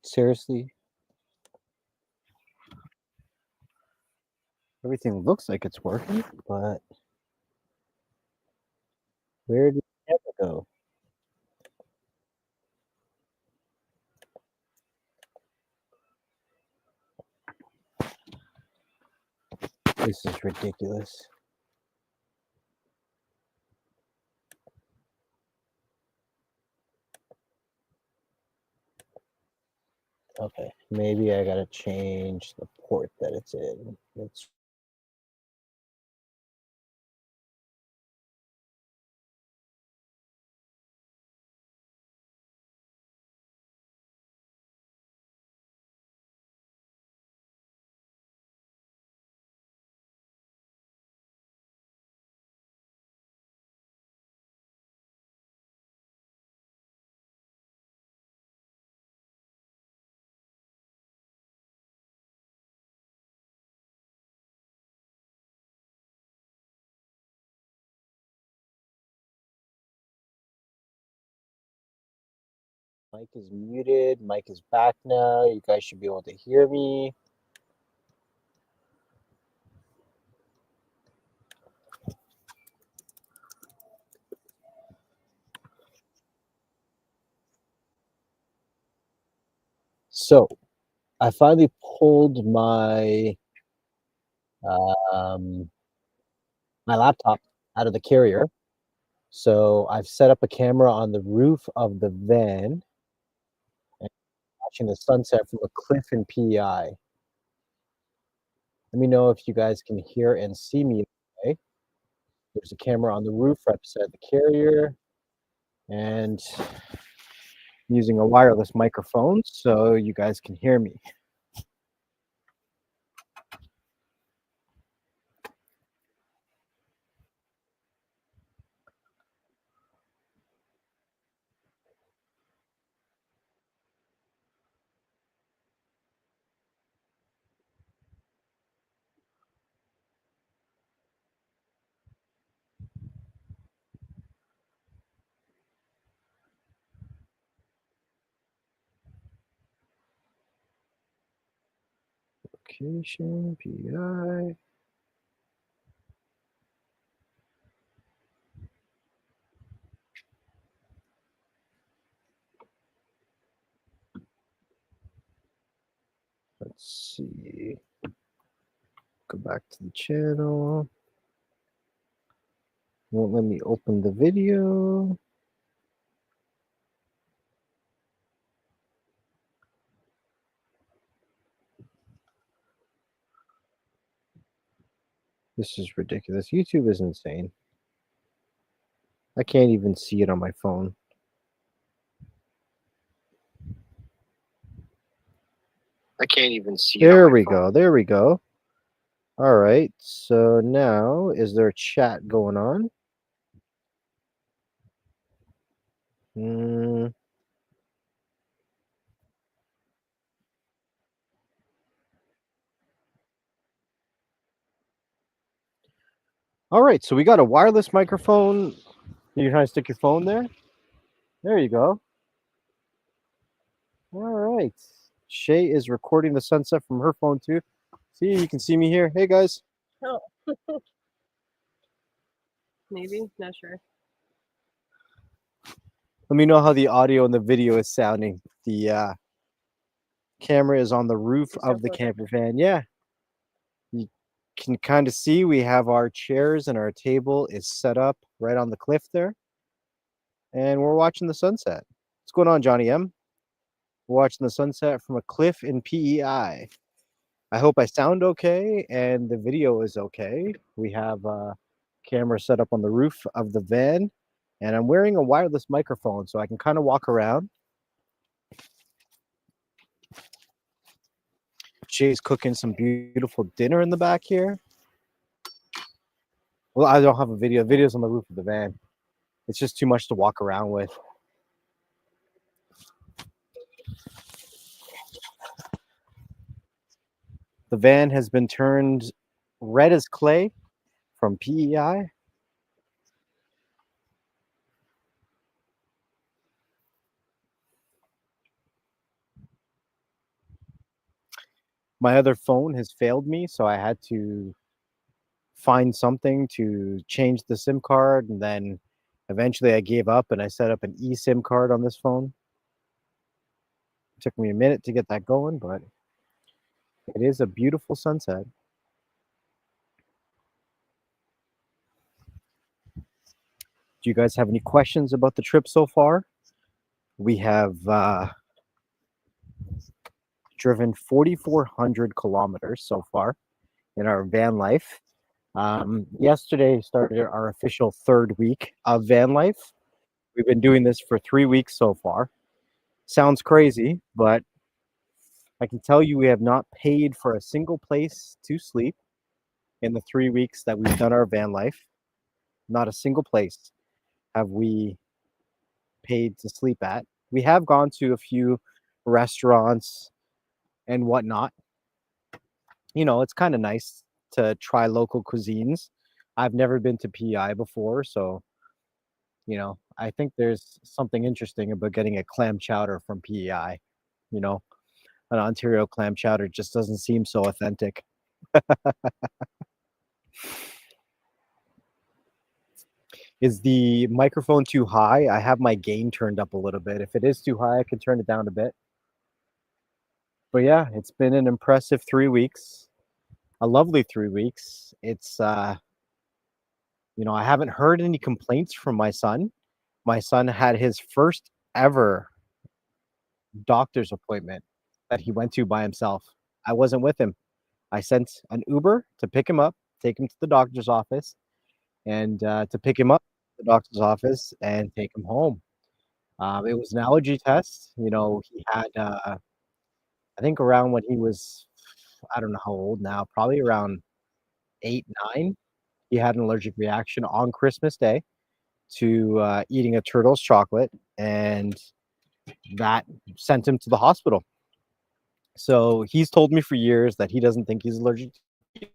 Seriously? Everything looks like it's working, but where did the camera go? This is ridiculous. Okay, maybe I gotta change the port that it's in. Let's mic is muted, mic is back now. You guys should be able to hear me. So I finally pulled my my laptop out of the carrier. So I've set up a camera on the roof of the van and watching the sunset from a cliff in PEI. Let me know if you guys can hear and see me okay. There's a camera on the roof right beside the carrier and using a wireless microphone so you guys can hear me. Location, PEI. Let's see. Go back to the channel. Won't let me open the video. This is ridiculous. YouTube is insane. I can't even see it on my phone. I can't even see. There we go. There we go. All right. So now, is there a chat going on? All right. So we got a wireless microphone. You're trying to stick your phone there? There you go. All right. Shay is recording the sunset from her phone too. See, you can see me here. Hey guys. Oh. Maybe, not sure. Let me know how the audio and the video is sounding. The camera is on the roof of the camper van. Yeah. You can kind of see we have our chairs and our table is set up right on the cliff there. And we're watching the sunset. What's going on, Johnny M? We're watching the sunset from a cliff in PEI. I hope I sound okay and the video is okay. We have a camera set up on the roof of the van, and I'm wearing a wireless microphone so I can kind of walk around. Shay's cooking some beautiful dinner in the back here. Well, I don't have a video. Video's on the roof of the van. It's just too much to walk around with. The van has been turned red as clay from PEI. my other phone has failed me, so I had to find something to change the SIM card, and then eventually I gave up and I set up an eSIM card on this phone. It took me a minute to get that going, but it is a beautiful sunset. Do you guys have any questions about the trip so far? We have driven 4,400 kilometers so far in our van life. Yesterday started our official third week of van life. We've been doing this for 3 weeks so far. Sounds crazy, but I can tell you we have not paid for a single place to sleep in the 3 weeks that we've done our van life. Not a single place have we paid to sleep at. We have gone to a few restaurants and whatnot. You know, it's kind of nice to try local cuisines. I've never been to PEI before, so you know, I think there's something interesting about getting a clam chowder from PEI. You know, an Ontario clam chowder just doesn't seem so authentic. Is the microphone too high? I have my gain turned up a little bit. If it is too high, I can turn it down a bit. But yeah, it's been an impressive 3 weeks, a lovely 3 weeks. It's you know, I haven't heard any complaints from my son. My son had his first ever doctor's appointment that he went to by himself. I wasn't with him. I sent an Uber to pick him up, take him to the doctor's office, and to pick him up at the doctor's office and take him home. It was an allergy test. You know, he had, I think around when he was, I don't know how old now, probably around 8, 9, he had an allergic reaction on Christmas Day to eating a Turtles chocolate, and that sent him to the hospital. So he's told me for years that he doesn't think he's allergic to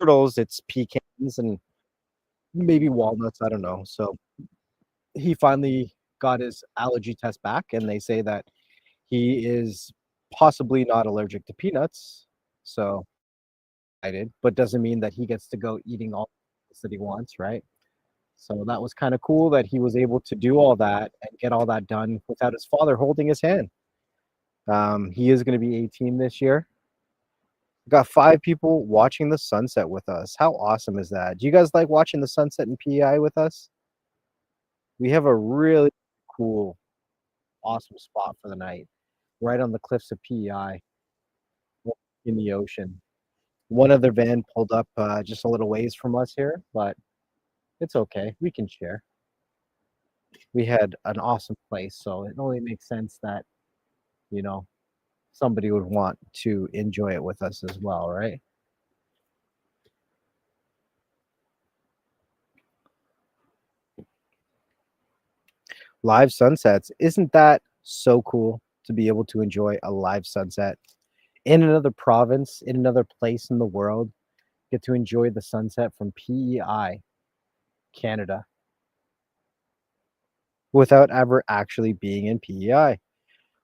Turtles. It's pecans and maybe walnuts. I don't know. So he finally got his allergy test back, and they say that he is possibly not allergic to peanuts. So I did, but doesn't mean that he gets to go eating all that he wants, right? So that was kind of cool that he was able to do all that and get all that done without his father holding his hand. He is going to be 18 this year. We got 5 people watching the sunset with us. How awesome is that? Do you guys like watching the sunset in PEI with us? We have a really cool, awesome spot for the night, right on the cliffs of PEI in the ocean. One other van pulled up just a little ways from us here, but it's okay. We can share. We had an awesome place, so it only makes sense that, you know, somebody would want to enjoy it with us as well, right? Live sunsets. Isn't that so cool to be able to enjoy a live sunset in another province, in another place in the world? Get to enjoy the sunset from PEI, Canada, without ever actually being in PEI.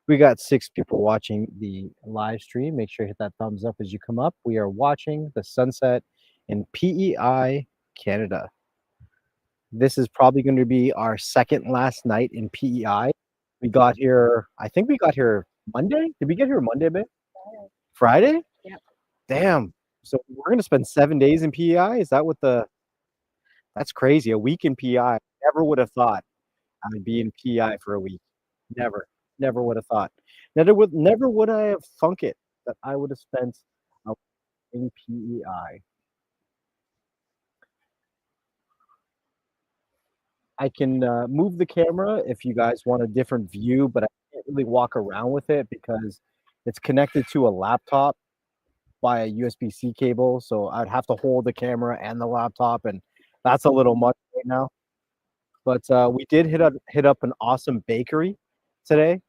We got 6 people watching the live stream. Make sure you hit that thumbs up as you come up. We are watching the sunset in PEI, Canada. This is probably going to be our second last night in PEI. We got here, I think we got here Monday. Did we get here Monday, babe? Friday? Yep. Damn. So we're going to spend 7 days in PEI? Is that what that's crazy. A week in PEI. Never would have thought I would be in PEI for a week. Never would have thought. Never would I have thunk it that I would have spent a week in PEI. I can move the camera if you guys want a different view, but I can't really walk around with it because it's connected to a laptop by a USB-C cable. So I'd have to hold the camera and the laptop, and that's a little much right now. But we did hit up an awesome bakery today.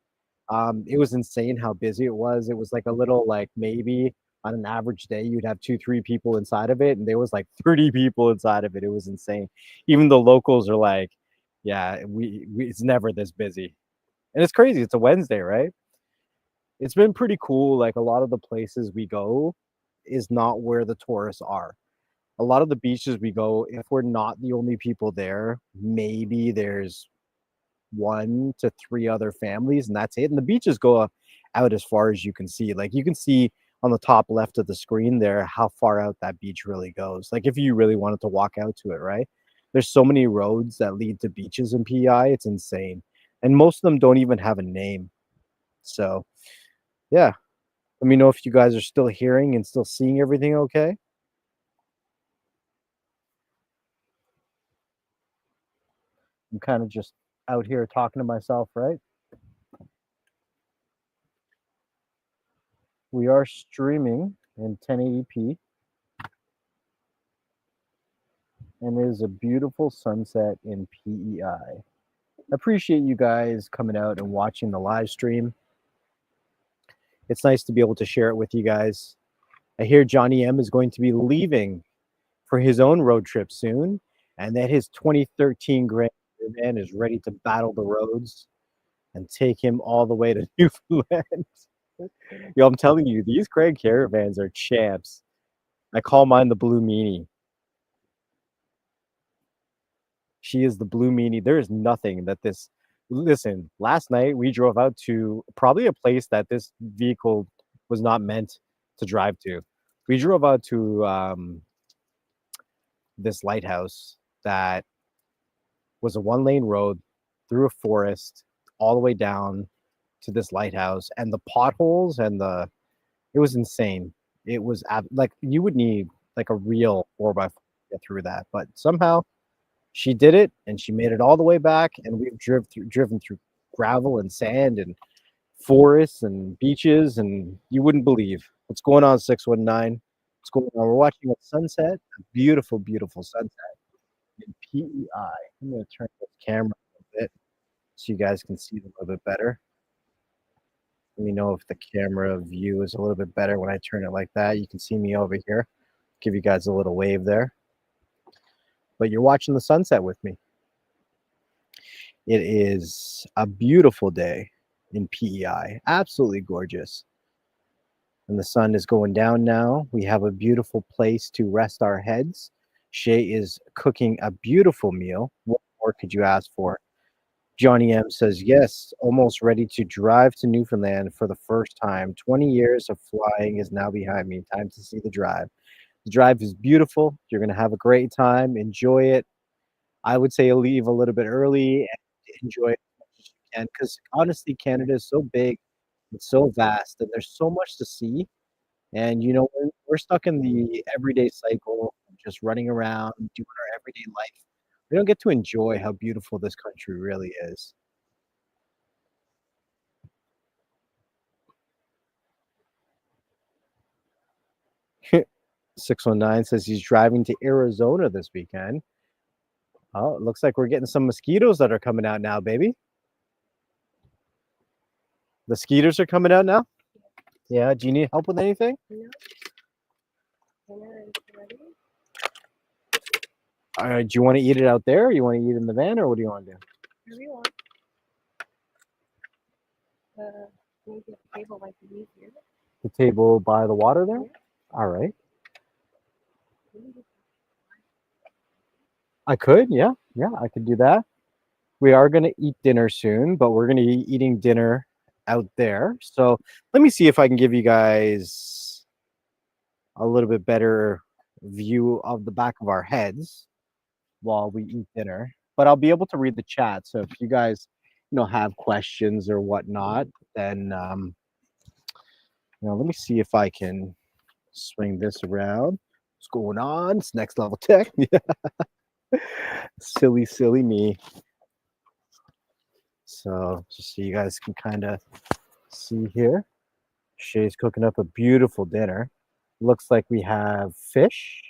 It was insane how busy it was. It was like a little, like, maybe on an average day you'd have 2, 3 people inside of it, and there was like 30 people inside of it. It was insane. Even the locals are like, yeah, we it's never this busy. And it's crazy. It's a Wednesday, right? it's been pretty cool. Like a lot of the places we go is not where the tourists are. A lot of the beaches we go, if we're not the only people there, maybe there's 1 to 3 other families, and that's it. And the beaches go out as far as you can see. Like you can see on the top left of the screen there how far out that beach really goes. Like if you really wanted to walk out to it, right? There's so many roads that lead to beaches in PEI. It's insane. And most of them don't even have a name. So, yeah. Let me know if you guys are still hearing and still seeing everything okay. I'm kind of just out here talking to myself, right? We are streaming in 1080p, and it is a beautiful sunset in PEI. Appreciate you guys coming out and watching the live stream. It's nice to be able to share it with you guys. I hear Johnny M is going to be leaving for his own road trip soon, and that his 2013 Grand Caravan is ready to battle the roads and take him all the way to Newfoundland. Yo, I'm telling you, these Grand Caravans are champs. I call mine the Blue Meanie. She is the Blue Meanie. There is nothing that this. Listen, last night we drove out to probably a place that this vehicle was not meant to drive to. We drove out to this lighthouse that was a 1-lane road through a forest all the way down to this lighthouse, and the potholes and it was insane. It was like you would need like a real 4x4 to get through that, but somehow she did it, and she made it all the way back, and we've driven through gravel and sand and forests and beaches, and you wouldn't believe what's going on. 619. What's going on? We're watching a sunset, a beautiful, beautiful sunset in PEI. I'm going to turn this camera a bit so you guys can see it a little bit better. Let me know if the camera view is a little bit better when I turn it like that. You can see me over here. Give you guys a little wave there. But you're watching the sunset with me. It is a beautiful day in PEI. Absolutely gorgeous. And the sun is going down now. We have a beautiful place to rest our heads. Shay is cooking a beautiful meal. What more could you ask for? Johnny M says, yes, almost ready to drive to Newfoundland for the first time. 20 years of flying is now behind me. Time to see the drive. The drive is beautiful. You're going to have a great time. Enjoy it. I would say leave a little bit early and enjoy it as much as you can, because honestly, Canada is so big, it's so vast, and there's so much to see. And you know, we're stuck in the everyday cycle of just running around, doing our everyday life. We don't get to enjoy how beautiful this country really is. 619 says he's driving to Arizona this weekend. Oh, it looks like we're getting some mosquitoes that are coming out now, baby. The skeeters are coming out now? Yeah. Do you need help with anything? No. Dinner is ready. Do you want to eat it out there? Or you want to eat in the van, or what do you want to do? Whatever you want. Maybe a table like the here. The table by the water there? Yeah. All right. I could, yeah. Yeah, I could do that. We are going to eat dinner soon, but we're going to be eating dinner out there. So let me see if I can give you guys a little bit better view of the back of our heads while we eat dinner. But I'll be able to read the chat. So if you guys, have questions or whatnot, then let me see if I can swing this around. What's going on? It's next level tech. silly me. So just so you guys can kind of see here, Shay's cooking up a beautiful dinner. Looks like we have fish,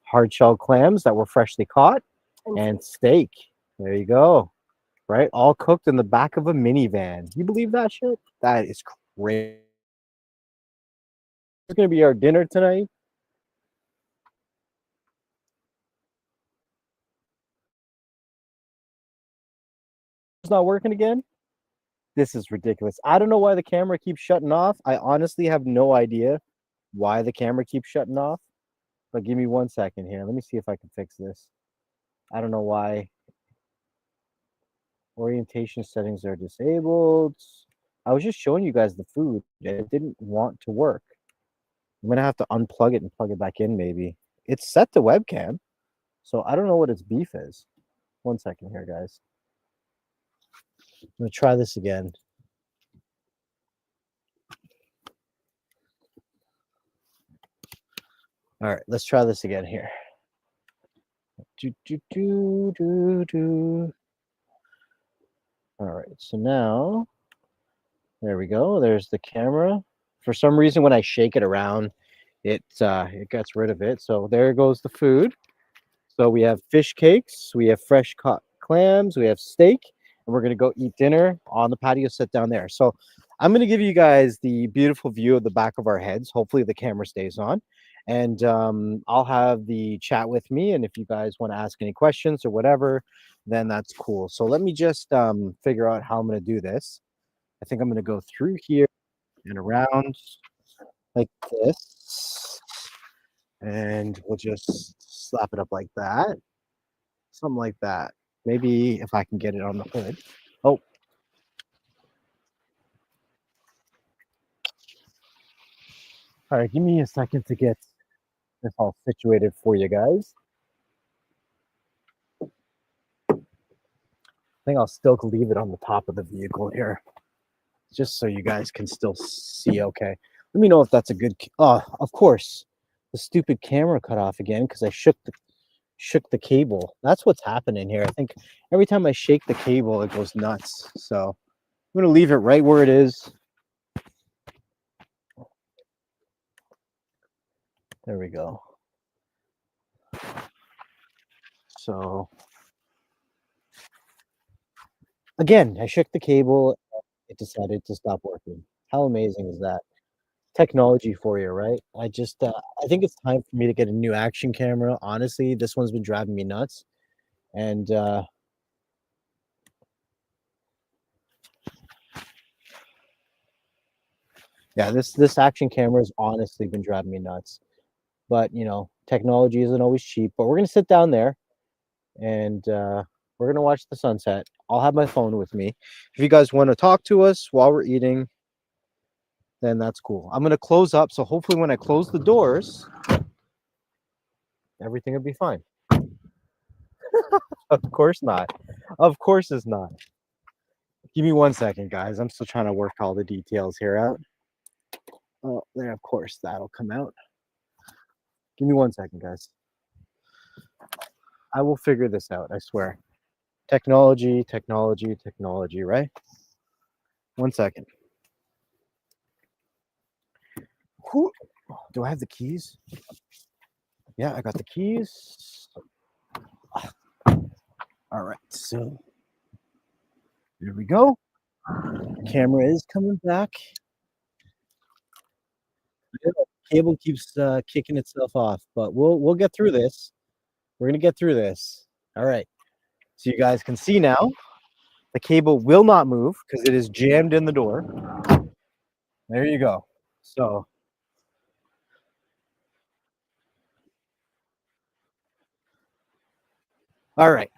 hard shell clams that were freshly caught, and steak. There you go. Right, all cooked in the back of a minivan. You believe that shit? That is crazy. It's gonna be our dinner tonight. not working again? This is ridiculous. I don't know why the camera keeps shutting off. I honestly have no idea why the camera keeps shutting off. But give me 1 second here. Let me see if I can fix this. I don't know why. Orientation settings are disabled. I was just showing you guys the food. It didn't want to work. I'm gonna have to unplug it and plug it back in maybe. It's set to webcam, so I don't know what its beef is. 1 second here, guys. I'm gonna try this again. All right, let's try this again here. All right, so now, there we go. There's the camera. For some reason, when I shake it around, it gets rid of it. So there goes the food. So we have fish cakes, we have fresh caught clams, we have steak, and we're gonna go eat dinner on the patio set down there. So I'm gonna give you guys the beautiful view of the back of our heads. Hopefully the camera stays on. And I'll have the chat with me. And if you guys want to ask any questions or whatever, then that's cool. So let me just figure out how I'm gonna do this. I think I'm gonna go through here and around like this. And we'll just slap it up like that. Something like that. Maybe if I can get it on the hood. Oh. All right, give me a second to get this all situated for you guys. I think I'll still leave it on the top of the vehicle here, just so you guys can still see okay. Let me know if that's a good, oh, of course, the stupid camera cut off again because I shook the cable. That's what's happening here. I think every time I shake the cable, it goes nuts. So I'm gonna leave it right where it is. There we go. So again, I shook the cable. It decided to stop working. How amazing is that? Technology for you, right? I think it's time for me to get a new action camera. Honestly, this one's been driving me nuts. And yeah, this action camera has honestly been driving me nuts. But you know, technology isn't always cheap. But we're gonna sit down there and we're gonna watch the sunset. I'll have my phone with me. If you guys want to talk to us while we're eating, then that's cool. I'm gonna close up, so hopefully when I close the doors, everything will be fine. Of course not. Of course it's not. Give me 1 second, guys. I'm still trying to work all the details here out. Oh, then of course that'll come out. Give me 1 second, guys. I will figure this out, I swear. Technology, technology, technology, right? 1 second. Who, do I have the keys? Yeah, I got the keys. All right, so here we go. Camera is coming back. Cable keeps kicking itself off, but we'll get through this. We're gonna get through this. All right. So you guys can see now, the cable will not move because it is jammed in the door. There you go. So all right.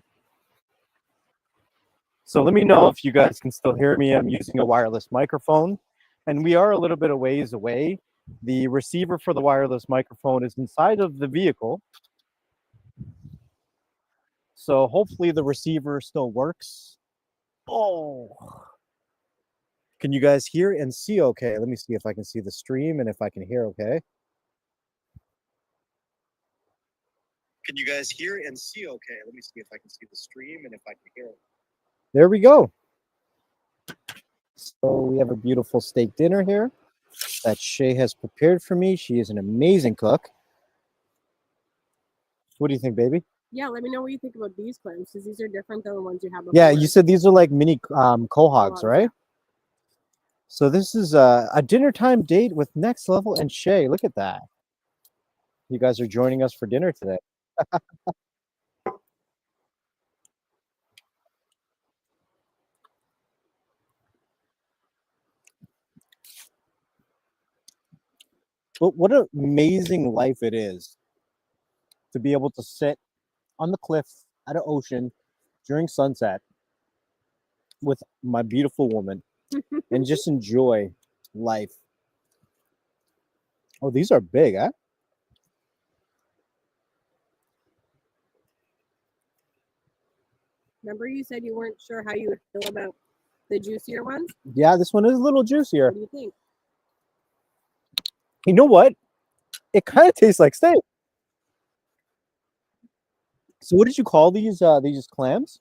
So let me know if you guys can still hear me. I'm using a wireless microphone, and we are a little bit of ways away. The receiver for the wireless microphone is inside of the vehicle. So hopefully the receiver still works. Oh, can you guys hear and see okay? Let me see if I can see the stream and if I can hear okay. Can you guys hear and see okay? Let me see if I can see the stream and if I can hear it. There we go. So we have a beautiful steak dinner here that Shay has prepared for me. She is an amazing cook. What do you think, baby? Yeah, let me know what you think about these clams because these are different than the ones you have before. Yeah, you said these are like mini quahogs, Quahogs, right? yeah. So this is a dinner time date with Next Level and Shay. Look at that. You guys are joining us for dinner today. But what an amazing life it is to be able to sit on the cliff at an ocean during sunset with my beautiful woman and just enjoy life. Oh, these are big, huh? Remember you said you weren't sure how you would feel about the juicier ones? Yeah, this one is a little juicier. What do you think? You know what? It kind of tastes like steak. So what did you call these clams?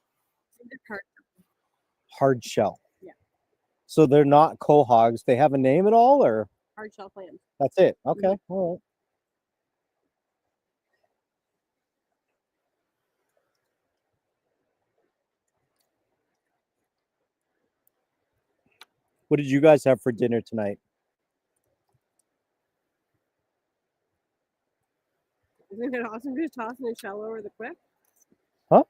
They're hard. Hard shell. Yeah. So they're not quahogs. They have a name at all, or Hard shell clams. that's it? Okay. All right. What did you guys have for dinner tonight? Isn't it awesome just tossing a shell over the cliff? Huh?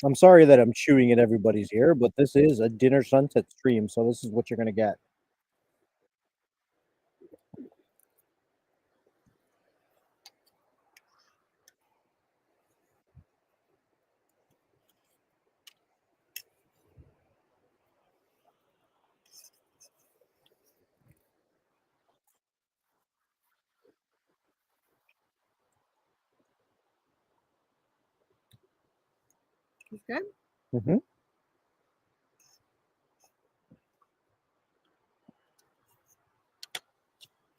I'm sorry that I'm chewing at everybody's ear, but this is a dinner sunset stream, so this is what you're gonna get. It's good. Mm-hmm.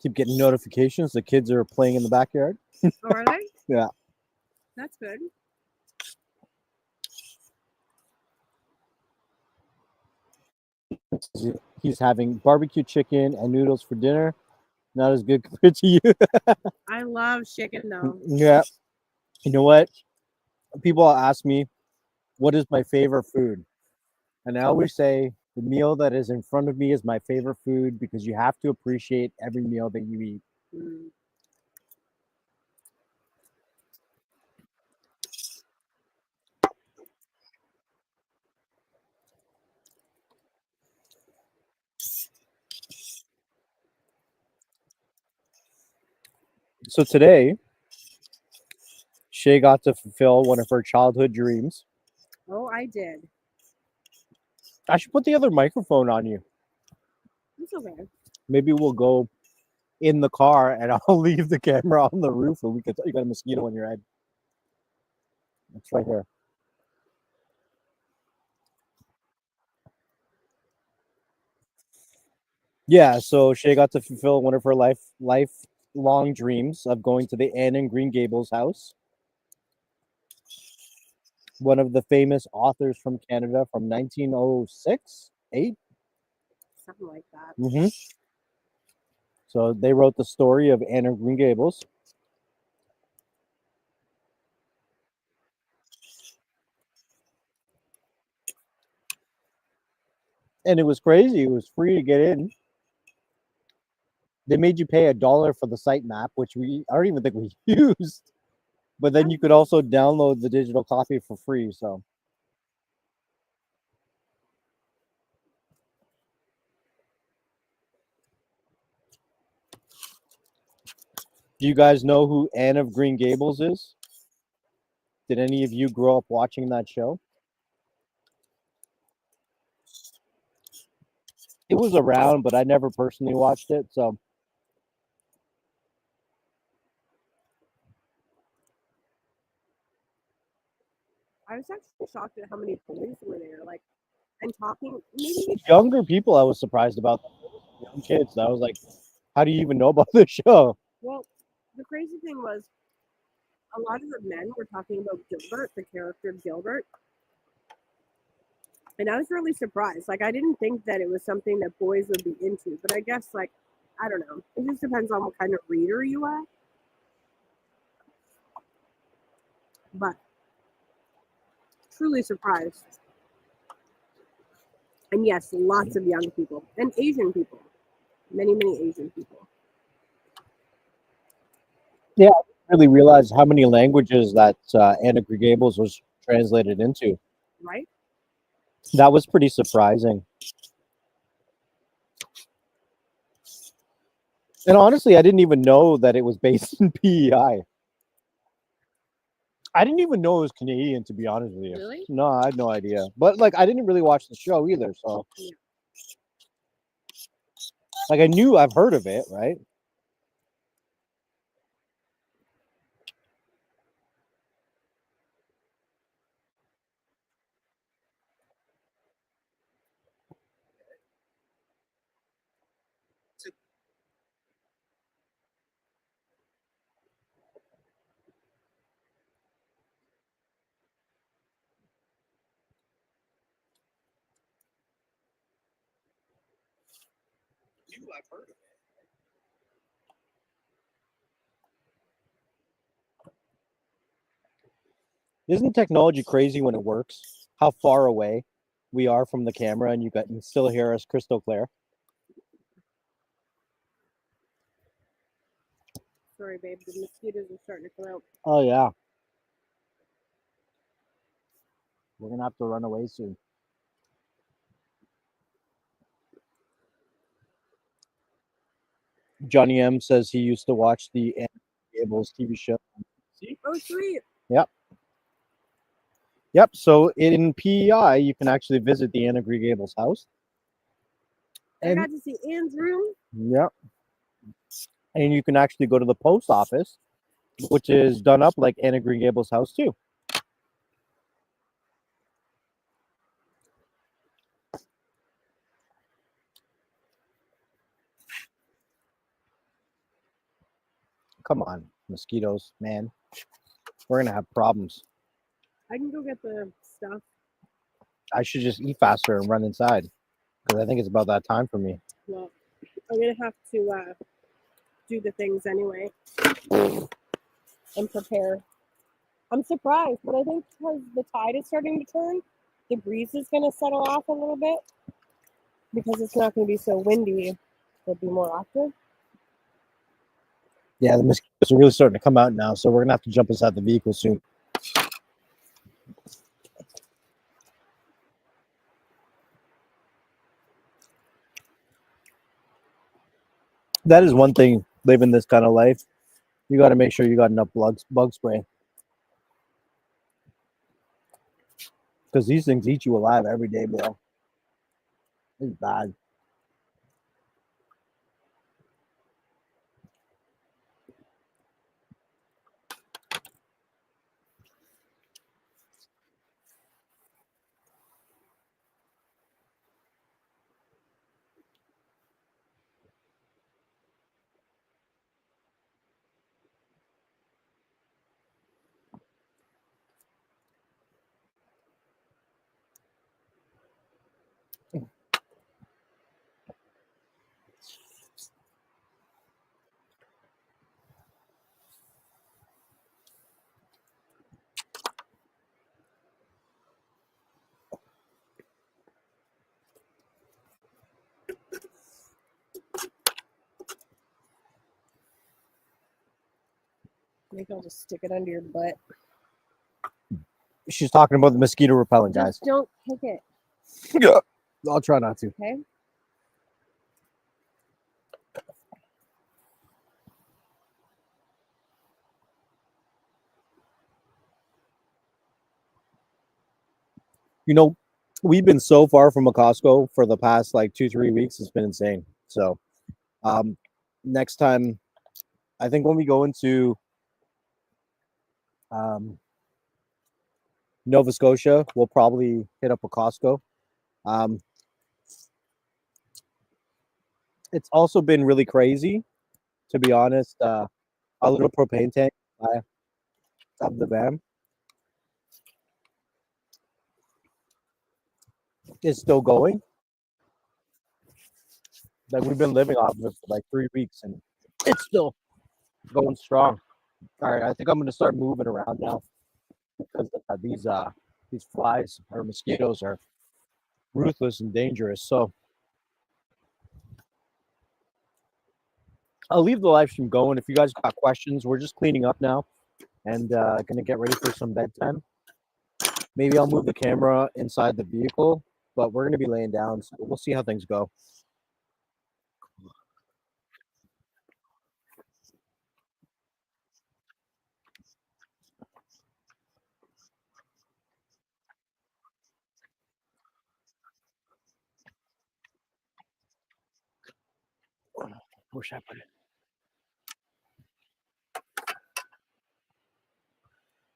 Keep getting notifications. The kids are playing in the backyard. Oh, are they? Yeah. That's good. He's having barbecue chicken and noodles for dinner. Not as good compared to you. I love chicken though. Yeah. You know what? People ask me, what is my favorite food? And I always say the meal that is in front of me is my favorite food because you have to appreciate every meal that you eat. Mm. So today, Shay got to fulfill one of her childhood dreams. Oh, I did. I should put the other microphone on you. It's okay. Maybe we'll go in the car and I'll leave the camera on the roof, or we could. You got a mosquito on your head. It's right here. Yeah, so Shay got to fulfill one of her lifelong dreams of going to the Anne and Green Gables house. One of the famous authors from Canada from 1906, 8. Something like that. Mm-hmm. So they wrote the story of Anne of Green Gables. And it was crazy. It was free to get in. They made you pay $1 for the site map, which I don't even think we used. But then you could also download the digital copy for free. So do you guys know who Anne of Green Gables is? Did any of you grow up watching that show? It was around, but I never personally watched it. So I was actually shocked at how many boys were there. Like, and talking. Maybe younger people, I was surprised about. Young kids. I was like, how do you even know about this show? Well, the crazy thing was, a lot of the men were talking about Gilbert, the character Gilbert. And I was really surprised. Like, I didn't think that it was something that boys would be into. But I guess, like, I don't know. It just depends on what kind of reader you are. But truly surprised. And yes, lots of young people and Asian people. Many, many Asian people. Really realized how many languages that Anna Green Gables was translated into. Right? That was pretty surprising. And honestly, I didn't even know that it was based in PEI. I didn't even know it was Canadian, to be honest with you. Really? No, I had no idea. But like, I didn't really watch the show either. So, Yeah. like, I've heard of it, right? I've heard of it. Isn't technology crazy when it works? How far away we are from the camera, and you can still hear us crystal clear. Sorry, babe. The mosquitoes are starting to come out. Oh yeah, we're gonna have to run away soon. Johnny M says he used to watch the Anna Gables TV show. Oh, sweet. Yep. So in PEI, you can actually visit the Anna Green Gables house. I And got to see Anne's room. yep. And you can actually go to the post office, which is done up like Anna Green Gables house too. Come on, mosquitoes, man. We're gonna have problems. I can go get the stuff. I should just eat faster and run inside because I think it's about that time for me. Well, I'm going to have to do the things anyway and prepare. I'm surprised, but I think because the tide is starting to turn, the breeze is going to settle off a little bit because it's not going to be so windy. It'll be more active. Yeah, the mosquitoes are really starting to come out now, so we're gonna have to jump inside the vehicle soon. That is one thing living this kind of life. You got to make sure you got enough bug spray because these things eat you alive every day, bro. It's bad. Maybe I'll just stick it under your butt. She's talking about the mosquito repellent, guys. Just don't pick it, Yeah, I'll try not to. okay? You know, we've been so far from a Costco for the past like 2-3 weeks. It's been insane. So, next time, I think when we go into Nova Scotia, we'll probably hit up a Costco. It's also been really crazy, to be honest. Our little propane tank of the van is still going. Like we've been living off of it for like 3 weeks, and it's still going strong. All right, I think I'm gonna start moving around now because these flies or mosquitoes are ruthless and dangerous. So I'll leave the live stream going. If you guys got questions, we're just cleaning up now and gonna get ready for some bedtime. Maybe I'll move the camera inside the vehicle, but we're gonna be laying down, so we'll see how things go. Where should I put it?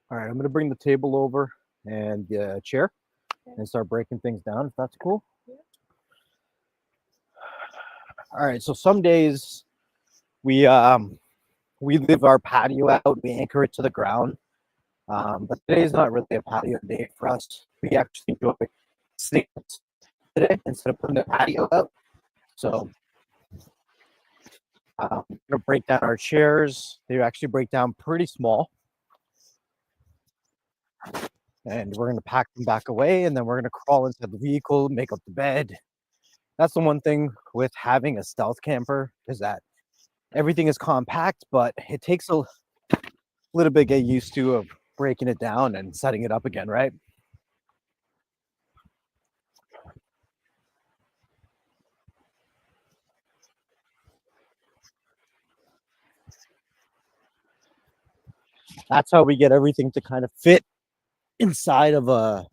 All right, I'm gonna bring the table over and the chair and start breaking things down, if that's cool. All right, so some days we leave our patio out, we anchor it to the ground. But today's not really a patio day for us. We actually enjoy sitting today instead of putting the patio out. So we're gonna break down our chairs. They actually break down pretty small. And we're gonna pack them back away, and then we're gonna crawl into the vehicle, make up the bed. That's the one thing with having a stealth camper, is that everything is compact, but it takes a little bit to get used to of breaking it down and setting it up again, right? That's how we get everything to kind of fit inside of a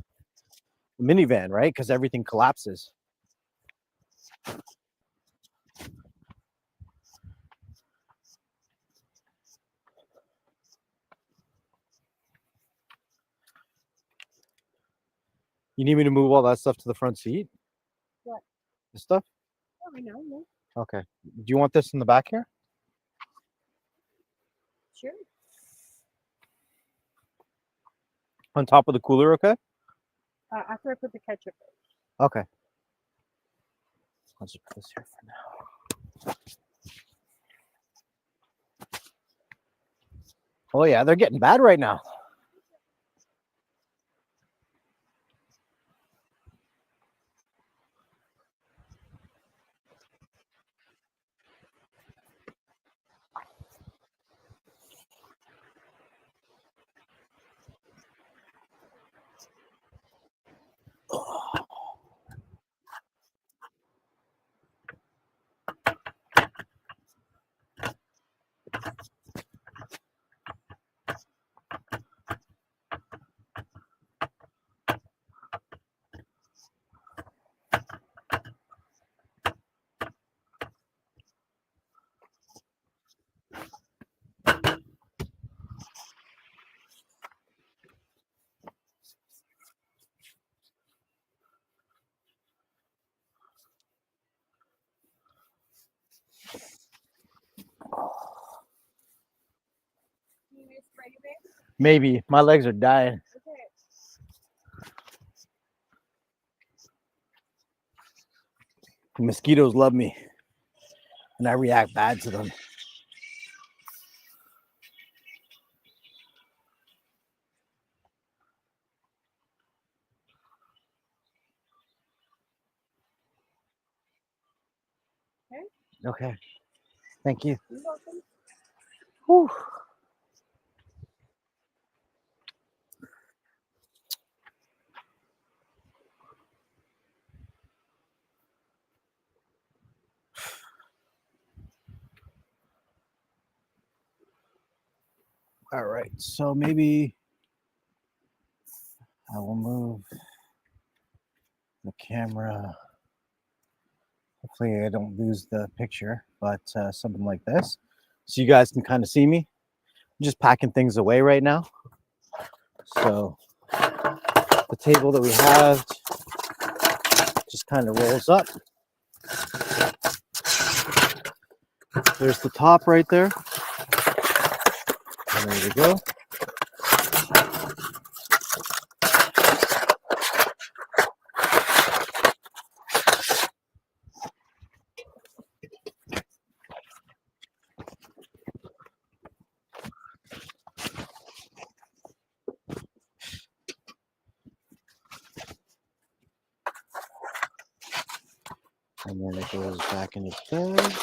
minivan, right? Because everything collapses. You need me to move all that stuff to the front seat? What? The stuff? Oh, I know. No. Okay. Do you want this in the back here? Sure. On top of the cooler, okay? After I put the ketchup in. Okay. I'll just put this here for now. Oh yeah, they're getting bad right now. Maybe. My legs are dying. Okay. Mosquitoes love me, and I react bad to them. Okay. Thank you. You're welcome. Whew. All right, so maybe I will move the camera. Hopefully I don't lose the picture, but something like this. So you guys can kind of see me. I'm just packing things away right now. So the table that we have just kind of rolls up. There's the top right there. And there we go. And then it goes back in its bag.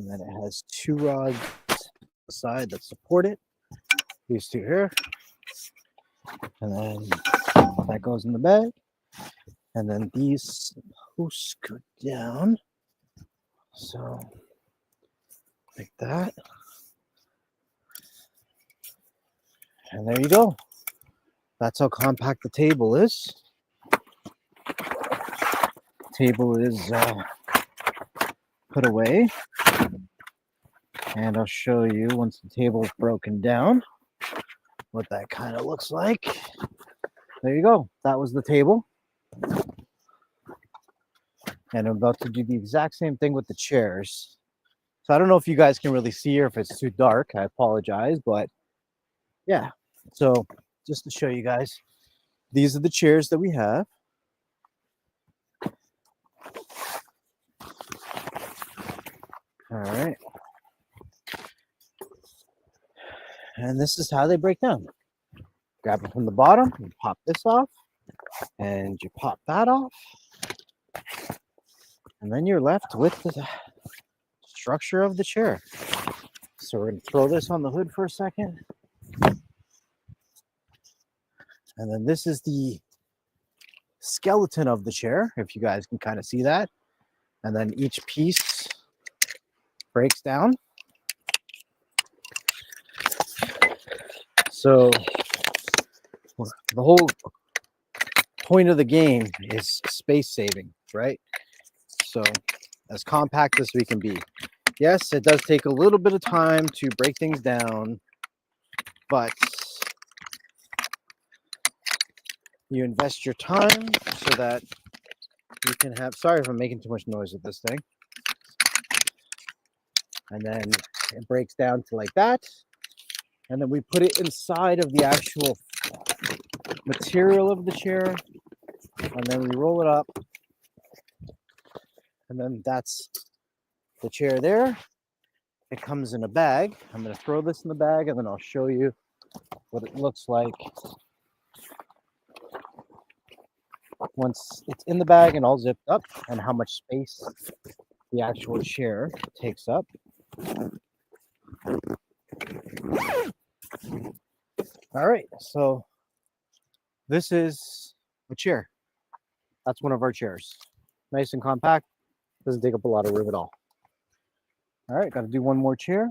And then it has 2 rods on the side that support it. These 2 here. And then that goes in the bag. And then these posts go down. So, like that. And there you go. That's how compact the table is. Table is put away. And I'll show you once the table is broken down what that kind of looks like. There you go. That was the table. And I'm about to do the exact same thing with the chairs. So I don't know if you guys can really see or if it's too dark. I apologize, but yeah. So just to show you guys, these are the chairs that we have. All right. And this is how they break down. Grab it from the bottom, you pop this off, and you pop that off. And then you're left with the structure of the chair. So we're going to throw this on the hood for a second. And then this is the skeleton of the chair, if you guys can kind of see that. And then each piece breaks down. So the whole point of the game is space saving, right? So as compact as we can be. Yes, it does take a little bit of time to break things down, but you invest your time so that you can have, sorry if I'm making too much noise with this thing. And then it breaks down to like that. And then we put it inside of the actual material of the chair. And then we roll it up. And then that's the chair there. It comes in a bag. I'm going to throw this in the bag and then I'll show you what it looks like once it's in the bag and all zipped up, and how much space the actual chair takes up. All right, so this is a chair. That's one of our chairs. Nice and compact. Doesn't take up a lot of room at all. All right, got to do one more chair.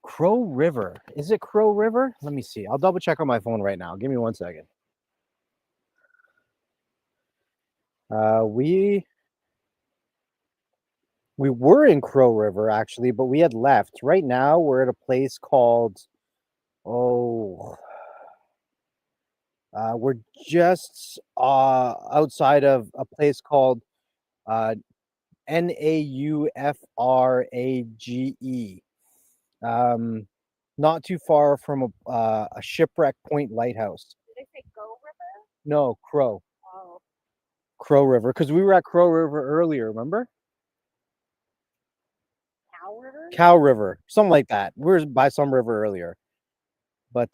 Crow River. Is it Crow River? Let me see. I'll double check on my phone right now. Give me 1 second. We were in Crow River actually, but we had left. Right now we're at a place called we're just outside of a place called Naufrage. Not too far from a Shipwreck Point lighthouse. Did they say Go River? No, Crow. Oh. Crow River, because we were at Crow River earlier, remember? Cow River? Cow River, something like that. We were by some river earlier. But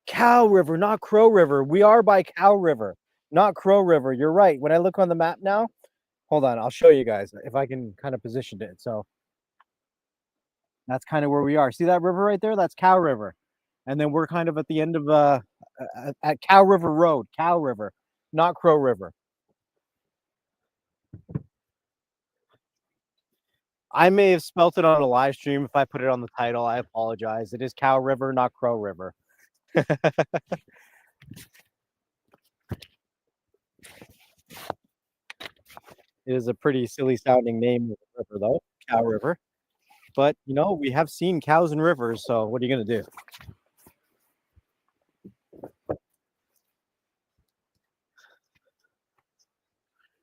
Cow River, not Crow River. We are by Cow River, not Crow River. You're right. When I look on the map now, hold on, I'll show you guys if I can kind of position it. So that's kind of where we are. See that river right there? That's Cow River. And then we're kind of at the end of at Cow River Road, Cow River, not Crow River. I may have spelt it on a live stream. If I put it on the title, I apologize. It is Cow River, not Crow River. It is a pretty silly sounding name of the river, though, Cow River. But, you know, we have seen cows in rivers, so what are you going to do?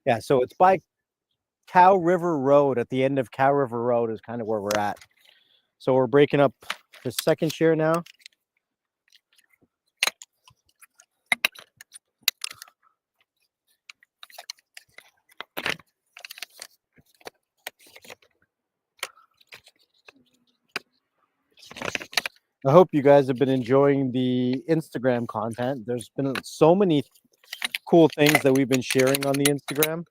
Yeah, so it's by Cow River Road. At the end of Cow River Road is kind of where we're at. So we're breaking up the second chair now. I hope you guys have been enjoying the Instagram content. There's been so many cool things that we've been sharing on the Instagram.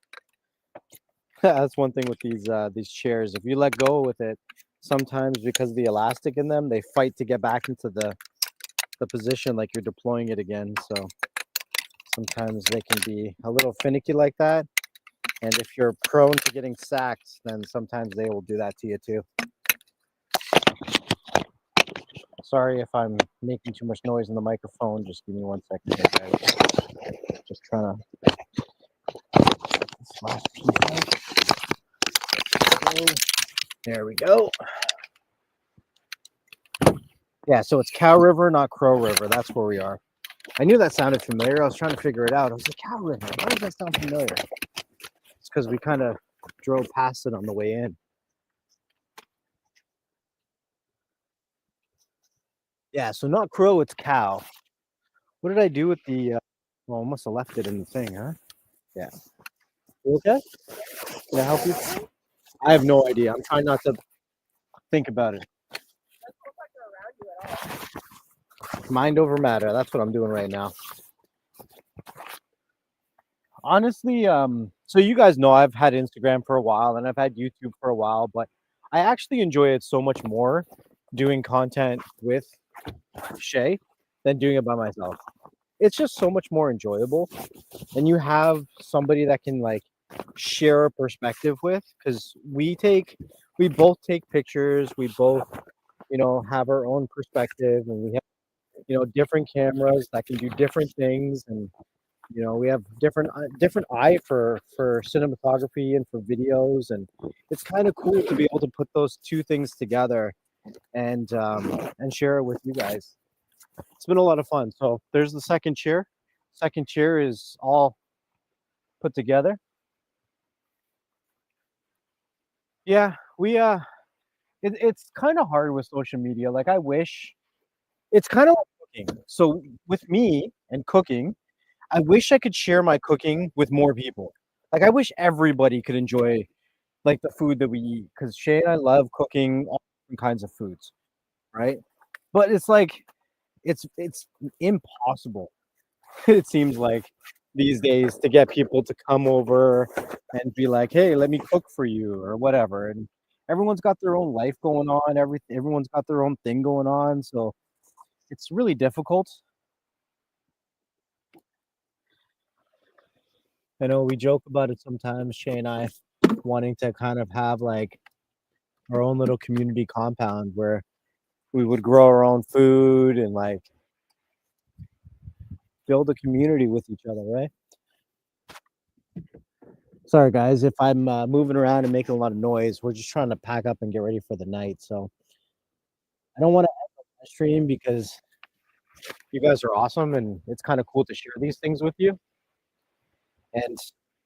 That's one thing with these chairs. If you let go with it, sometimes because of the elastic in them, they fight to get back into the position like you're deploying it again. So sometimes they can be a little finicky like that. And if you're prone to getting sacked, then sometimes they will do that to you too. Sorry if I'm making too much noise in the microphone. Just give me 1 second here, guys. Just trying to this last piece out. There we go. Yeah, so it's Cow River, not Crow River. That's where we are. I knew that sounded familiar. I was trying to figure it out. I was like, Cow River. Why does that sound familiar? It's because we kind of drove past it on the way in. Yeah, so not crow, it's cow. What did I do with the, well, I must have left it in the thing, huh? Yeah. You okay? Can I help you? I have no idea. I'm trying not to think about it. Mind over matter. That's what I'm doing right now. Honestly, so you guys know I've had Instagram for a while and I've had YouTube for a while, but I actually enjoy it so much more doing content with Shay than doing it by myself. It's just so much more enjoyable, and you have somebody that can like share a perspective with, because we both take pictures, we both, you know, have our own perspective, and we have, you know, different cameras that can do different things, and you know, we have different eye for cinematography and for videos, and it's kind of cool to be able to put those two things together and share it with you guys. It's been a lot of fun. So there's the second chair. Second chair is all put together. Yeah, it's kind of hard with social media. Like I wish it's kind of like cooking. So with me and cooking, I wish I could share my cooking with more people. Like I wish everybody could enjoy like the food that we eat, because Shay and I love cooking all different kinds of foods, right? But it's like it's impossible. It seems like these days to get people to come over and be like, "Hey, let me cook for you," or whatever. And everyone's got their own life going on. Everyone's got their own thing going on, so it's really difficult. I know we joke about it sometimes, Shay and I, wanting to kind of have like our own little community compound where we would grow our own food and like build a community with each other, right? Sorry, guys, if I'm moving around and making a lot of noise. We're just trying to pack up and get ready for the night. So I don't want to end the stream because you guys are awesome and it's kind of cool to share these things with you. And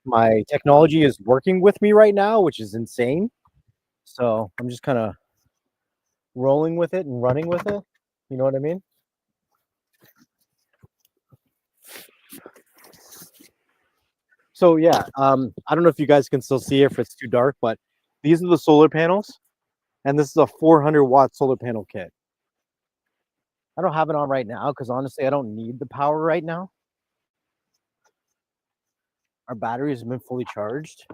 my technology is working with me right now, which is insane. So I'm just kind of rolling with it and running with it. You know what I mean? So yeah, I don't know if you guys can still see it if it's too dark, but these are the solar panels, and this is a 400-watt solar panel kit. I don't have it on right now because honestly, I don't need the power right now. Our batteries have been fully charged.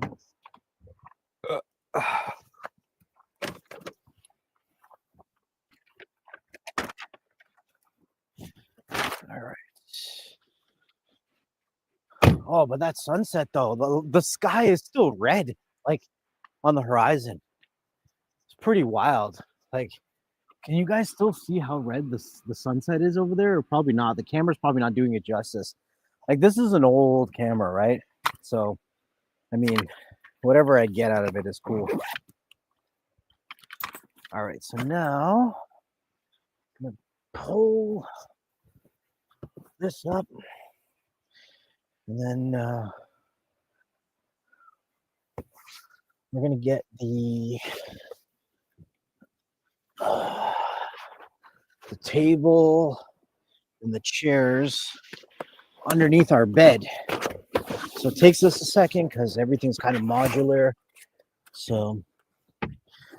All right. Oh, but that sunset though, the sky is still red, like on the horizon. It's pretty wild. Like, can you guys still see how red the sunset is over there? Or probably not. The camera's probably not doing it justice. Like, this is an old camera, right? So, I mean, whatever I get out of it is cool. All right, so now I'm gonna pull this up, and then we're gonna get the table and the chairs underneath our bed. So it takes us a second because everything's kind of modular. So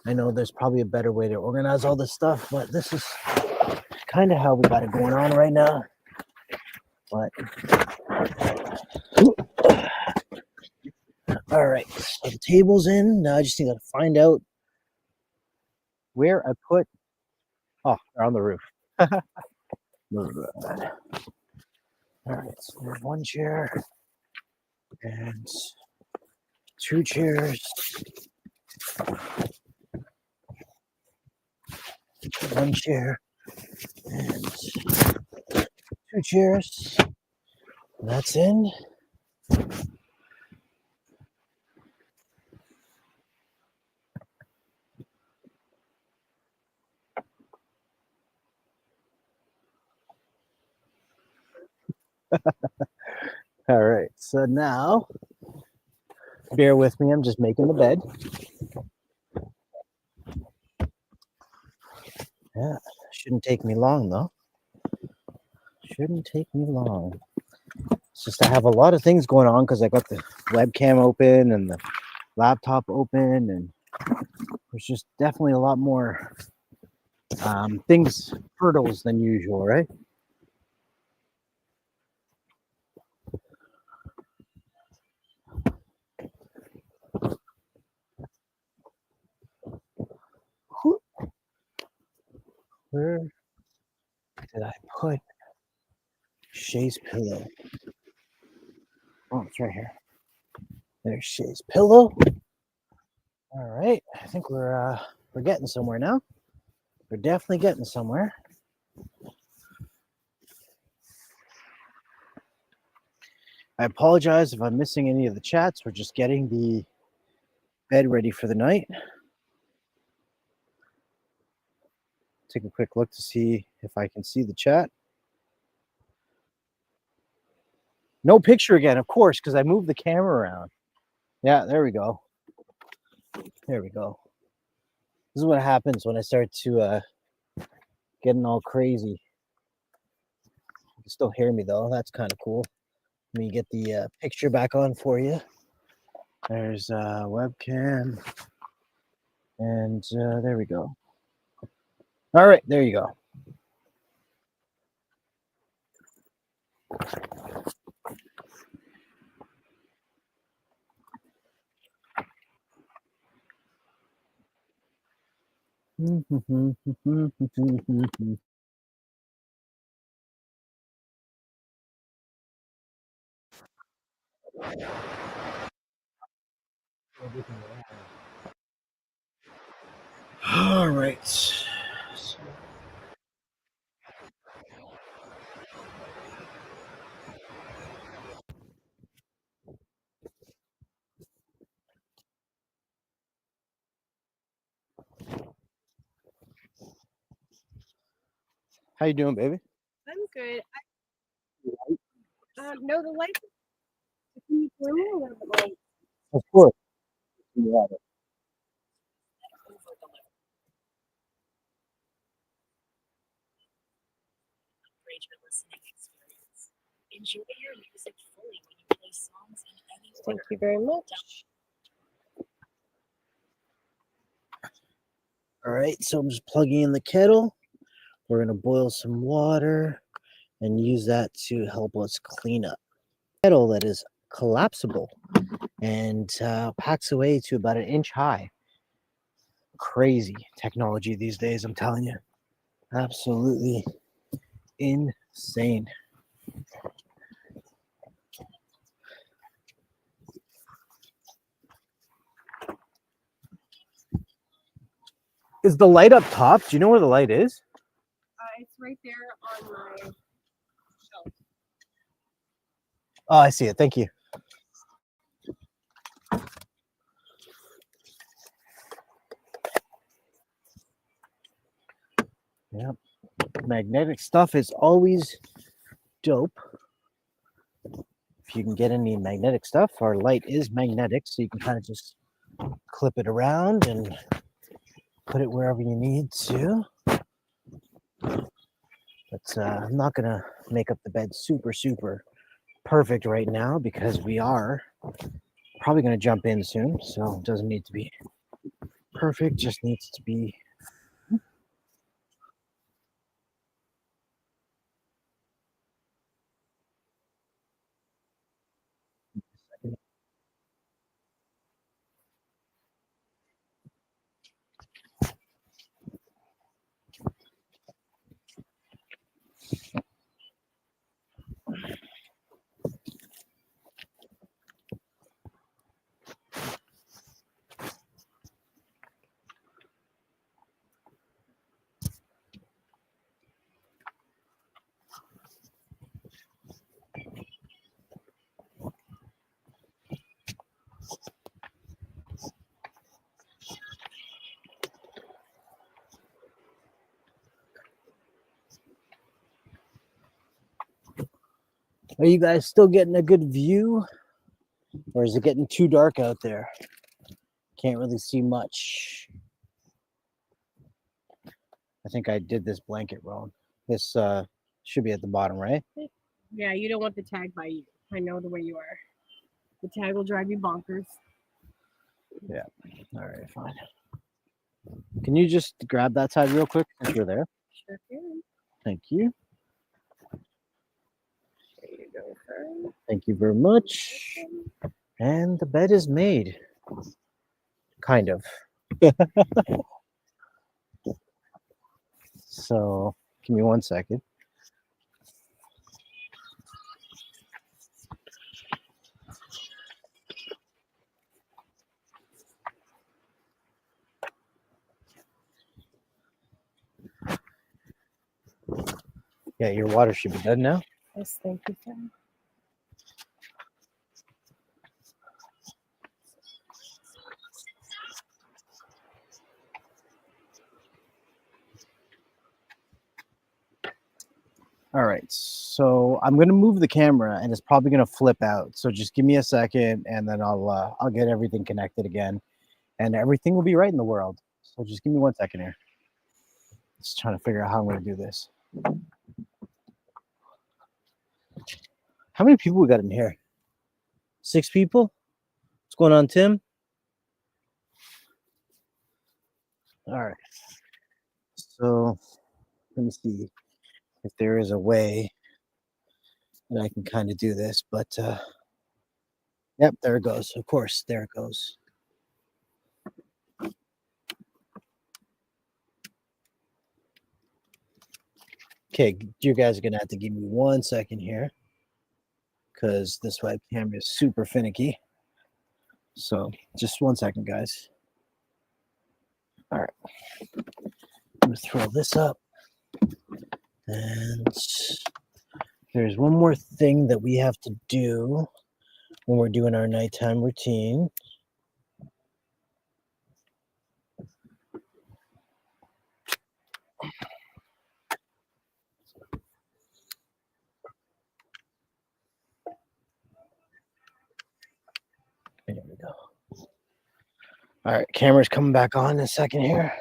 I know there's probably a better way to organize all this stuff, but this is kind of how we got it going on right now. But all right, so the table's in. Now I just need to find out where I put. Oh, they're on the roof. All right, so there's one chair and two chairs. One chair and two chairs. That's in. All right, so now bear with me. I'm just making the bed. Yeah, shouldn't take me long though. Shouldn't take me long. It's just I have a lot of things going on because I got the webcam open and the laptop open, and there's just definitely a lot more things, hurdles than usual, right? Where did I put Shay's pillow? Oh, it's right here. There's Shay's pillow. All right, I think we're getting somewhere now. We're definitely getting somewhere. I apologize if I'm missing any of the chats. We're just getting the bed ready for the night. Take a quick look to see if I can see the chat. No picture again, of course, because I moved the camera around. Yeah, there we go. There we go. This is what happens when I start to getting all crazy. You can still hear me though. That's kind of cool. Let me get the picture back on for you. There's webcam. And there we go. All right, there you go. All right. How you doing, baby? I'm good. No, the lights. Can you turn me a little bit light? Of course. You have it. Your listening experience. Enjoy your music fully when you play songs in any Thank order. you very much. All right, so I'm just plugging in the kettle. We're gonna boil some water and use that to help us clean up. Kettle that is collapsible and packs away to about 1 inch high. Crazy technology these days, I'm telling you. Absolutely insane. Is the light up top? Do you know where the light is? It's right there on my shelf. Oh, I see it. Thank you. Yep. Magnetic stuff is always dope. If you can get any magnetic stuff, our light is magnetic, so you can kind of just clip it around and put it wherever you need to. But I'm not gonna make up the bed super perfect right now because we are probably gonna jump in soon, so it doesn't need to be perfect, just needs to be Are you guys still getting a good view? Or is it getting too dark out there? Can't really see much. I think I did this blanket wrong. This should be at the bottom, right? Yeah, you don't want the tag by you. I know the way you are. The tag will drive you bonkers. All right, fine. Can you just grab that side real quick since you're there? Sure can. Thank you. There you go, sir. Thank you very much. And the bed is made. Kind of. So give me 1 second. Yeah, your water should be done now. Yes, thank you, sir. All right, so I'm gonna move the camera, and it's probably gonna flip out. So just give me a second, and then I'll get everything connected again, and everything will be right in the world. So just give me 1 second here. Just trying to figure out how I'm gonna do this. How many people we got in here? 6 people. What's going on, Tim? All right. So let me see if there is a way that I can kind of do this, but yep, there it goes. Of course, there it goes. Okay, you guys are gonna have to give me 1 second here because this webcam is super finicky. So just 1 second, guys. All right, I'm gonna throw this up, and there's one more thing that we have to do when we're doing our nighttime routine. There we go. All right, camera's coming back on in a second here.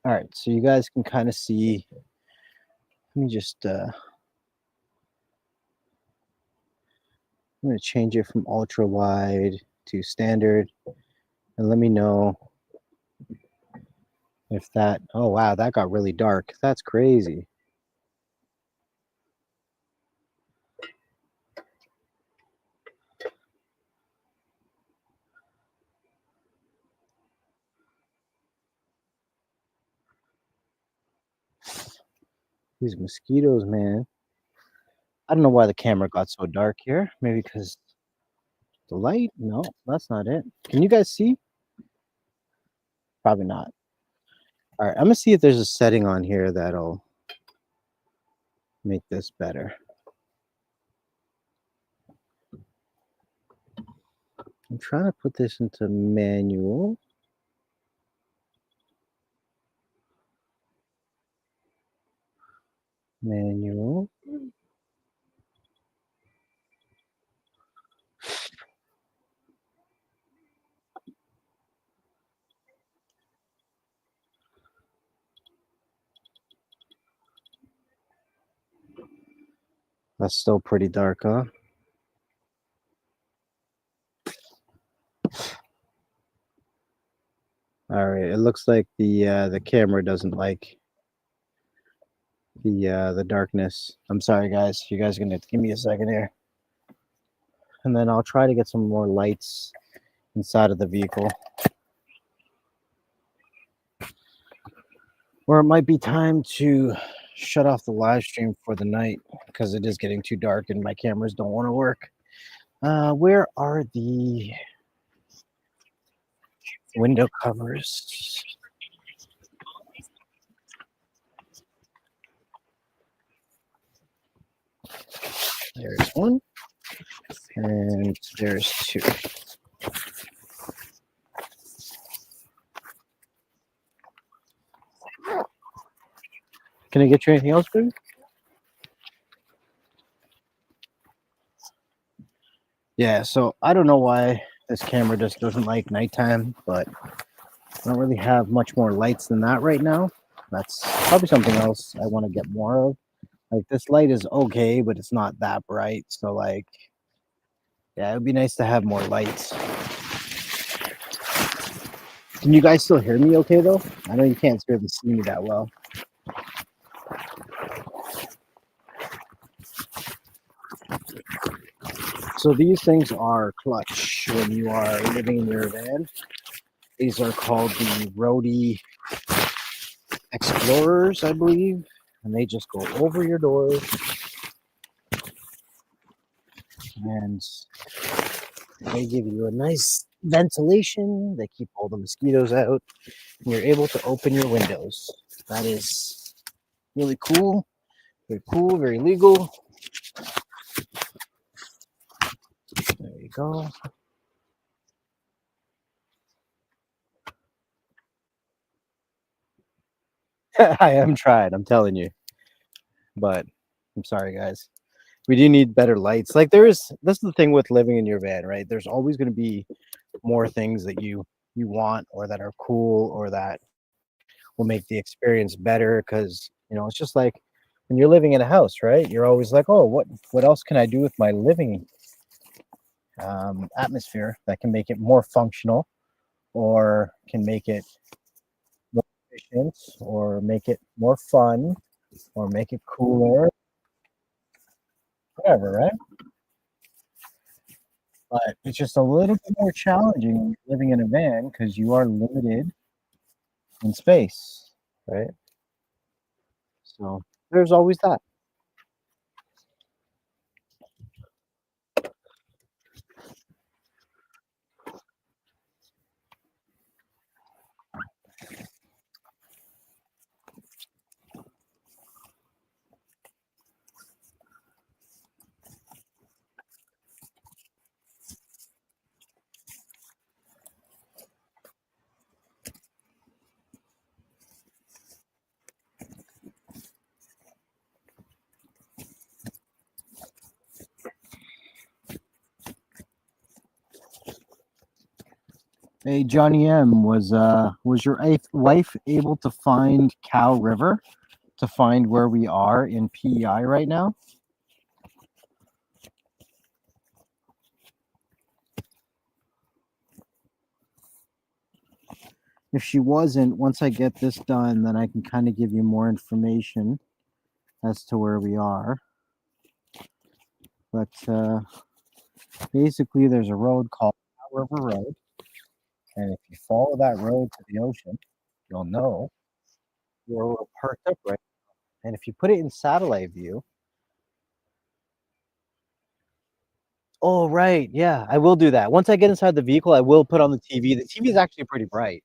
All right, so you guys can kind of see. Let me just I'm going to change it from ultra wide to standard, and let me know if that, oh wow, that got really dark. That's crazy. These mosquitoes, man. I don't know why the camera got so dark here. Maybe because the light? No, that's not it. Can you guys see? Probably not. All right, I'm gonna see if there's a setting on here that'll make this better. I'm trying to put this into manual. Manual. That's still pretty dark, huh? All right, it looks like the camera doesn't like the darkness. I'm sorry, guys. You guys are gonna have to give me a second here, and then I'll try to get some more lights inside of the vehicle. Or it might be time to shut off the live stream for the night because it is getting too dark and my cameras don't want to work. Where are the window covers? There's one, and there's two. Can I get you anything else, baby? Yeah, so I don't know why this camera just doesn't like nighttime, but I don't really have much more lights than that right now. That's probably something else I want to get more of. Like this light is okay, but it's not that bright. So like, yeah, it would be nice to have more lights. Can you guys still hear me okay though? I know you can't really see me that well. So these things are clutch when you are living in your van. These are called the Roadie Explorers, I believe, and they just go over your doors and they give you a nice ventilation. They keep all the mosquitoes out, and you're able to open your windows. That is really cool, very legal. There you go. I am trying, I'm telling you. But I'm sorry, guys. We do need better lights. Like this is the thing with living in your van, right? There's always going to be more things that you want or that are cool or that will make the experience better because, it's just like when you're living in a house, right? You're always like, "Oh, what else can I do with my living atmosphere that can make it more functional or can make it more efficient or make it more fun or make it cooler, whatever, right?" But it's just a little bit more challenging when you're living in a van because you are limited in space, right? So there's always that. Hey, Johnny M, was your wife able to find Cow River to find where we are in PEI right now? If she wasn't, once I get this done, then I can kind of give you more information as to where we are. But basically, there's a road called Cow River Road, and if you follow that road to the ocean, you'll know where we're parked up right now. And if you put it in satellite view, oh right, yeah, I will do that. Once I get inside the vehicle, I will put on the TV. The TV is actually pretty bright.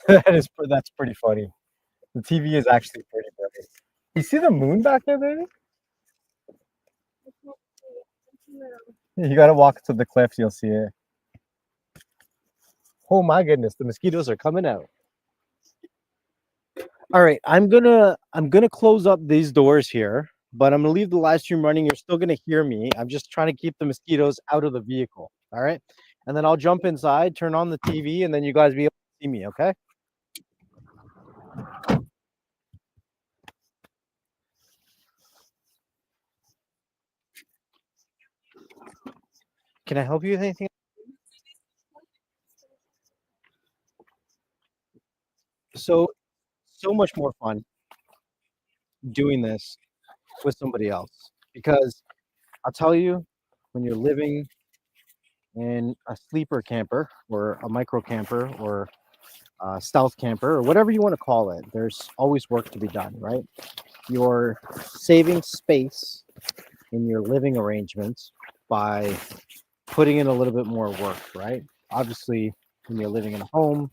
That's pretty funny. The TV is actually pretty bright. You see the moon back there, baby? You gotta walk to the cliffs, you'll see it. Oh my goodness, the mosquitoes are coming out. All right, I'm gonna close up these doors here, but I'm gonna leave the live stream running. You're still gonna hear me. I'm just trying to keep the mosquitoes out of the vehicle. All right, and then I'll jump inside, turn on the TV, and then you guys be able to see me. Okay. Can I help you with anything? So much more fun doing this with somebody else because I'll tell you, when you're living in a sleeper camper or a micro camper or a stealth camper or whatever you want to call it, there's always work to be done, right? You're saving space in your living arrangements by putting in a little bit more work, right? Obviously, when you're living in a home,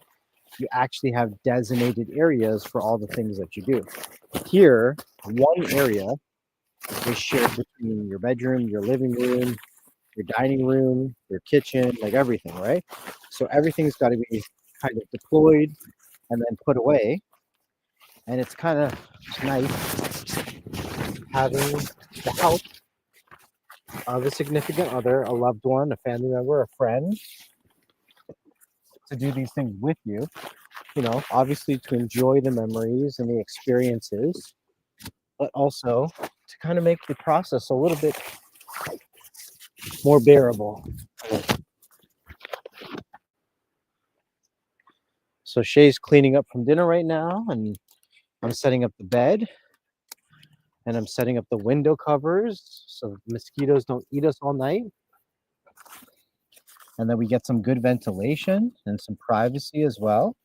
you actually have designated areas for all the things that you do. Here, one area is shared between your bedroom, your living room, your dining room, your kitchen, like everything, right? So everything's got to be kind of deployed and then put away. And it's kind of nice having the help of a significant other, a loved one, a family member, a friend to do these things with you. You know, obviously to enjoy the memories and the experiences, but also to kind of make the process a little bit more bearable. So Shay's cleaning up from dinner right now, and I'm setting up the bed, and I'm setting up the window covers so mosquitoes don't eat us all night. And then we get some good ventilation and some privacy as well.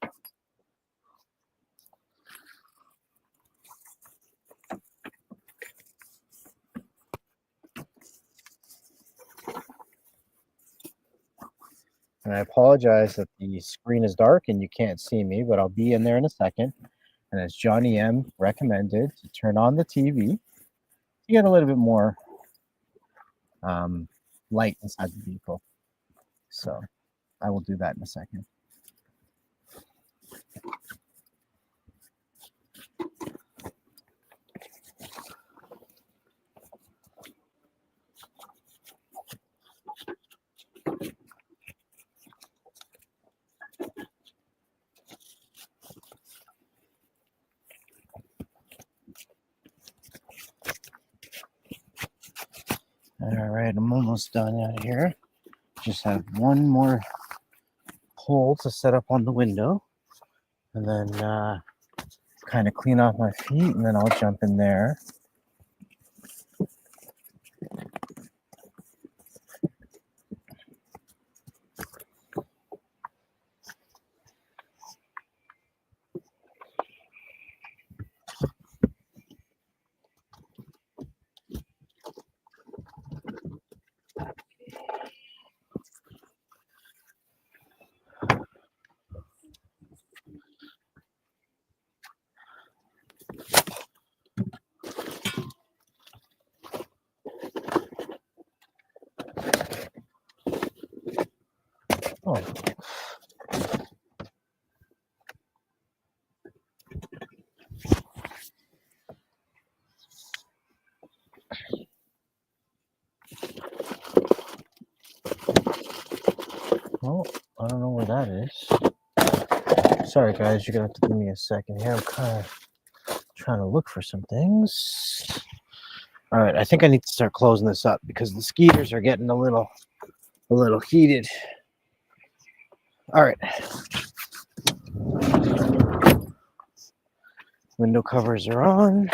And I apologize that the screen is dark and you can't see me, but I'll be in there in a second. And as Johnny M recommended, to turn on the TV to get a little bit more light inside the vehicle. So I will do that in a second. All right, I'm almost done out here. Just have one more pole to set up on the window, and then kind of clean off my feet, and then I'll jump in there. Oh. Well, I don't know where that is. Sorry, guys, you're gonna have to give me a second here. I'm kind of trying to look for some things. All right, I think I need to start closing this up because the skeeters are getting a little heated. All right. Window covers are on.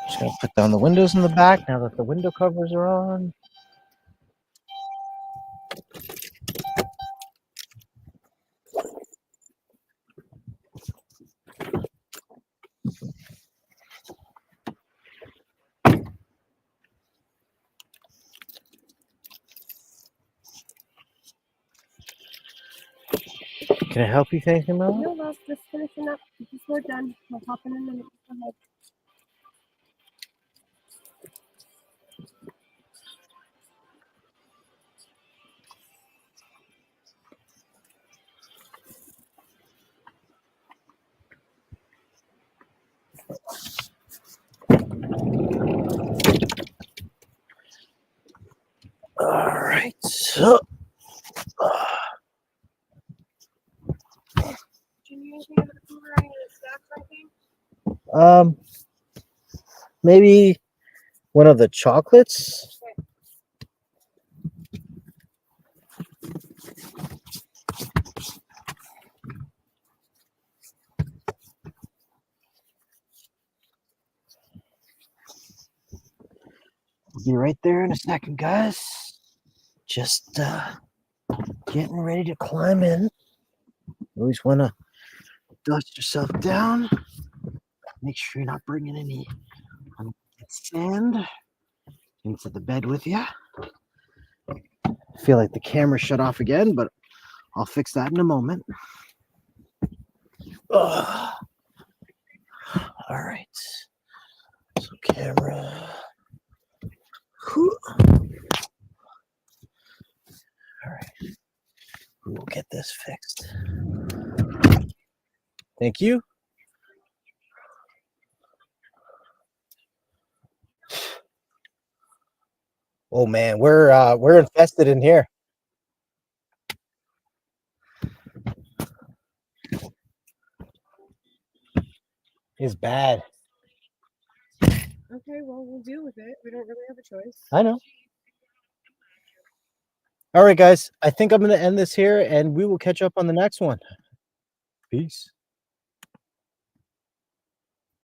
Just gonna put down the windows in the back now that the window covers are on. Can I help you with anything, Mel? No, Ralph, just finishing up. Just we're done. I'll hop in a minute. Go ahead. All right. So, Do you need anything in the cooler? Any snacks or anything? maybe one of the chocolates. I'll be right there in a second, guys. Just getting ready to climb in. You always want to dust yourself down. Make sure you're not bringing any sand into the bed with you. I feel like the camera shut off again, but I'll fix that in a moment. Ugh. All right. camera. All right. We will get this fixed. Thank you. Oh man, we're infested in here. It's bad. Okay, well, we'll deal with it. We don't really have a choice. I know. All right, guys. I think I'm going to end this here, and we will catch up on the next one. Peace.